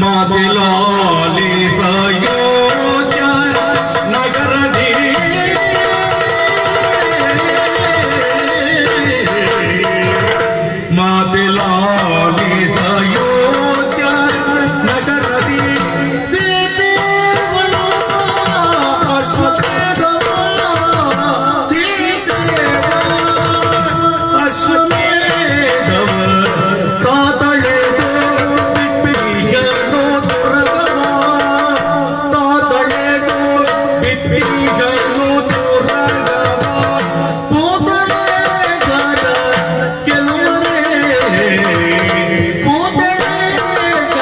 ಮಾತಿಲಾಲಿ ಸಯೋಜ ನಗರದಿ ಮಾತಿಲಾಲಿ ಸಯೋಜ ನಗರದಿ ಸೀತೆಗಳು ಅಶ್ವಮೇಧವ ಕಾತಳೆದು ಬಿಪ್ಪಿಗನು ದುರ್ಗವ ಕಾತಳೆದು ಬಿಪ್ಪಿಗನು ದುರ್ಗವ ಪೂತಳೆಗರ ಕೆಲವರೇ ಪೂತಳೆಗರ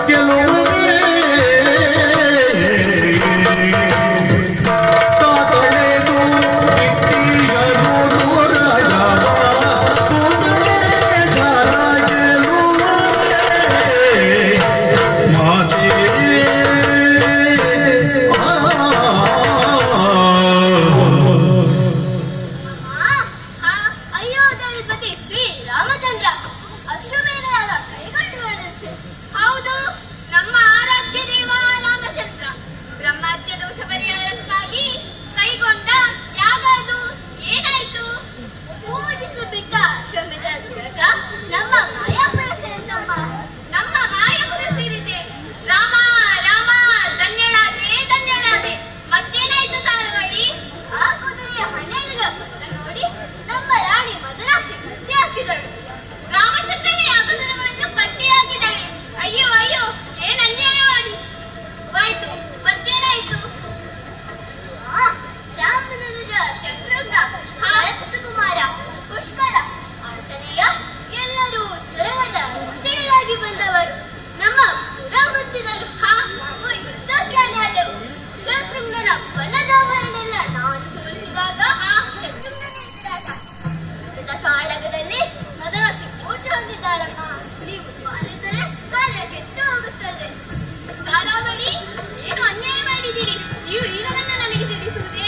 ಕೆಲವರೇ ಕಾತಳೆದು ಬಿಪ್ಪಿಗನು ದುರ್ಗವ ಅಯೋಧ್ಯಾಧಿಪತಿ ಶ್ರೀ ರಾಮಚಂದ್ರ ಅಶ್ವಮೇಧಯಾಗ ಕೈಗೊಂಡಿರುವಂತೆ. ಹೌದು, ನಮ್ಮ ಆರಾಧ್ಯ ದೇವ ರಾಮಚಂದ್ರ ಬ್ರಹ್ಮಹತ್ಯ ದೋಷ ಪರಿಹಾರಕ್ಕಾಗಿ ಕೈಗೊಂಡ ಯಾಗ ಅದು. ಏನಾಯ್ತು? ಪೂಜಿಸಬಿಟ್ಟ ಅಶ್ವಮೇಧ ಮೂಲಕ ನಮ್ಮ ಮಾಯಾಪುರ ಸೇರಿದಮ್ಮ, ನಮ್ಮ ಮಾಯಾಪುರ ಸೇರಿದೆ. ರಾಮ ರಾಮ ಧನ್ಯಳಾದೆ ಧನ್ಯಳಾದೆ. ಮತ್ತೇನಾಯ್ತು ತಾರವಾಡಿ? ಆ ಕುದುರೆಯ ಮನೆಯಲ್ಲಿರುವ ಪತ್ರ ನೋಡಿ ನಮ್ಮ ರಾಣಿ ಮಧುರಾಕ್ಷಿ ಕಟ್ಟಿ ಹಾಕಿದಳು. ರಾಮಚಂದ್ರನೇ ಆ ಕುದುರೆಯನ್ನು ಕಟ್ಟಿ ಹಾಕಿದಳೆ. ಅಯ್ಯೋ ಅಯ್ಯೋ, ಏನ್ ಅನ್ಯಾಯವಾಡಿ ಆಯ್ತು. ಮತ್ತೇನಾಯ್ತು? ರಾಮನುಜ ಶತ್ರುಘ್ನ ಭರತ ಸುಕುಮಾರ ಪುಷ್ಕರ ಆಂಜನೇಯ ಎಲ್ಲರೂ ದುರ್ಗದ ರಕ್ಷಣೆಗಾಗಿ ಬಂದವರು. ನಮ್ಮ ಪುರ ಮುತ್ತಿದರು. ನಾವು ಯುದ್ಧಕ್ಕೆ ಅಡ್ಡಾದೆವು. ಶತ್ರುಘ್ನನ ಬಲದವರನ್ನೆಲ್ಲ ನಾನು ಸೋಲಿಸಿದಾಗ ಶತ್ರುಘ್ನ ಕಾಳಗದಲ್ಲಿ ಮಧುರಾಕ್ಷಿ ಪೂಜೆ ಹೊಂದಿದ್ದಾಳಮ್ಮ. ನೀವು ಪಾಲಿಸಿದರೆ ಕಾರ್ಯ ಕೆಟ್ಟು ಹೋಗುತ್ತದೆ. ತಾರಾವಳಿ, ಏನು ಅನ್ಯಾಯ ಮಾಡಿದ್ದೀರಿ? ನೀವು ಈಗ ನನಗೆ ತಿಳಿಸುವುದೇ?